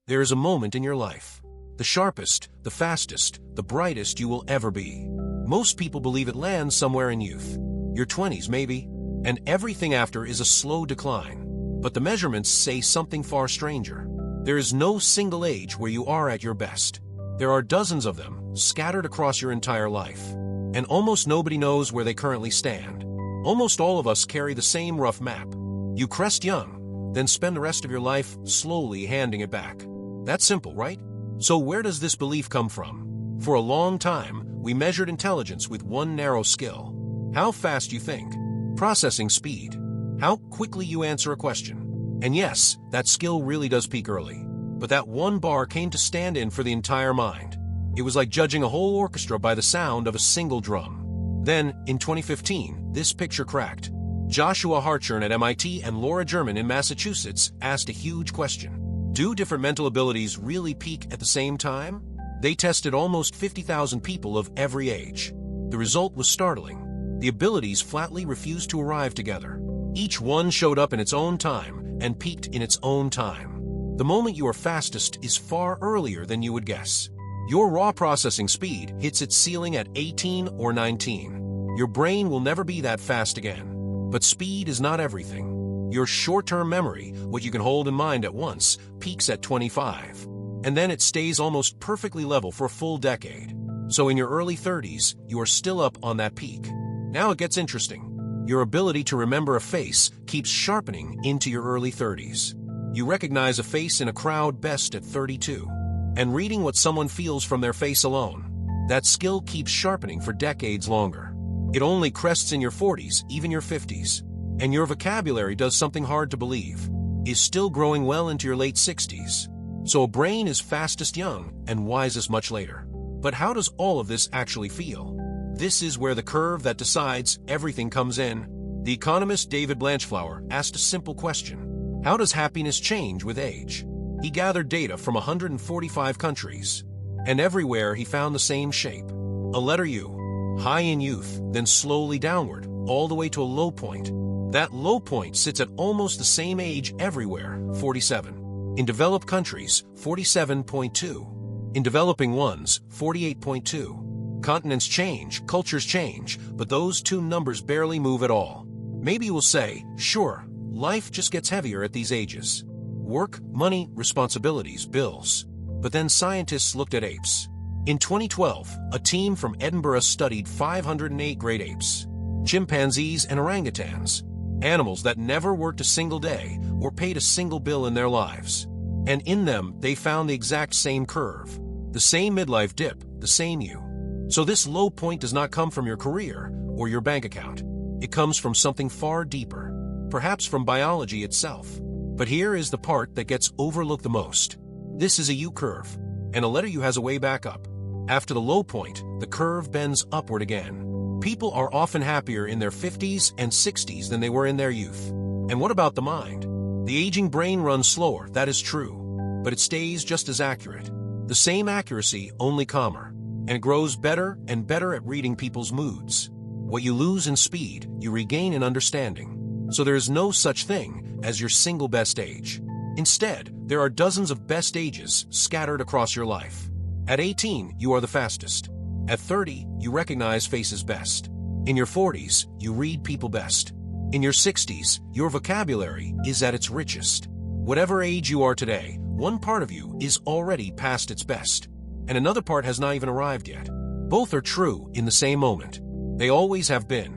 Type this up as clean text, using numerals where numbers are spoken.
There is a moment in your life, the sharpest, the fastest, the brightest you will ever be. Most people believe it lands somewhere in youth, your 20s maybe, and everything after is a slow decline. But the measurements say something far stranger. There is no single age where you are at your best. There are dozens of them, scattered across your entire life. And almost nobody knows where they currently stand. Almost all of us carry the same rough map. You crest young, then spend the rest of your life slowly handing it back. That's simple, right? So where does this belief come from? For a long time, we measured intelligence with one narrow skill. How fast you think. Processing speed. How quickly you answer a question. And yes, that skill really does peak early. But that one bar came to stand in for the entire mind. It was like judging a whole orchestra by the sound of a single drum. Then, in 2015, this picture cracked. Joshua Hartshorne at MIT and Laura Germine in Massachusetts asked a huge question. Do different mental abilities really peak at the same time? They tested almost 50,000 people of every age. The result was startling. The abilities flatly refused to arrive together. Each one showed up in its own time and peaked in its own time. The moment you are fastest is far earlier than you would guess. Your raw processing speed hits its ceiling at 18 or 19. Your brain will never be that fast again. But speed is not everything. Your short-term memory, what you can hold in mind at once, peaks at 25. And then it stays almost perfectly level for a full decade. So in your early 30s, you are still up on that peak. Now it gets interesting. Your ability to remember a face keeps sharpening into your early 30s. You recognize a face in a crowd best at 32. And reading what someone feels from their face alone, that skill keeps sharpening for decades longer. It only crests in your 40s, even your 50s. And your vocabulary does something hard to believe, is still growing well into your late 60s. So a brain is fastest young and wisest much later. But how does all of this actually feel? This is where the curve that decides everything comes in. The economist David Blanchflower asked a simple question. How does happiness change with age? He gathered data from 145 countries, and everywhere he found the same shape. A letter U, high in youth, then slowly downward, all the way to a low point. That low point sits at almost the same age everywhere, 47. In developed countries, 47.2. In developing ones, 48.2. Continents change, cultures change, but those two numbers barely move at all. Maybe you will say, sure, life just gets heavier at these ages. Work, money, responsibilities, bills. But then scientists looked at apes. In 2012, a team from Edinburgh studied 508 great apes, chimpanzees and orangutans, animals that never worked a single day or paid a single bill in their lives. And in them, they found the exact same curve, the same midlife dip, the same you. So this low point does not come from your career or your bank account. It comes from something far deeper, perhaps from biology itself. But here is the part that gets overlooked the most. This is a U-curve, and a letter U has a way back up. After the low point, the curve bends upward again. People are often happier in their 50s and 60s than they were in their youth. And what about the mind? The aging brain runs slower, that is true, but it stays just as accurate. The same accuracy, only calmer, and it grows better and better at reading people's moods. What you lose in speed, you regain in understanding. So there is no such thing as your single best age. Instead, there are dozens of best ages scattered across your life. At 18, you are the fastest. At 30, you recognize faces best. In your 40s, you read people best. In your 60s, your vocabulary is at its richest. Whatever age you are today, one part of you is already past its best, and another part has not even arrived yet. Both are true in the same moment. They always have been.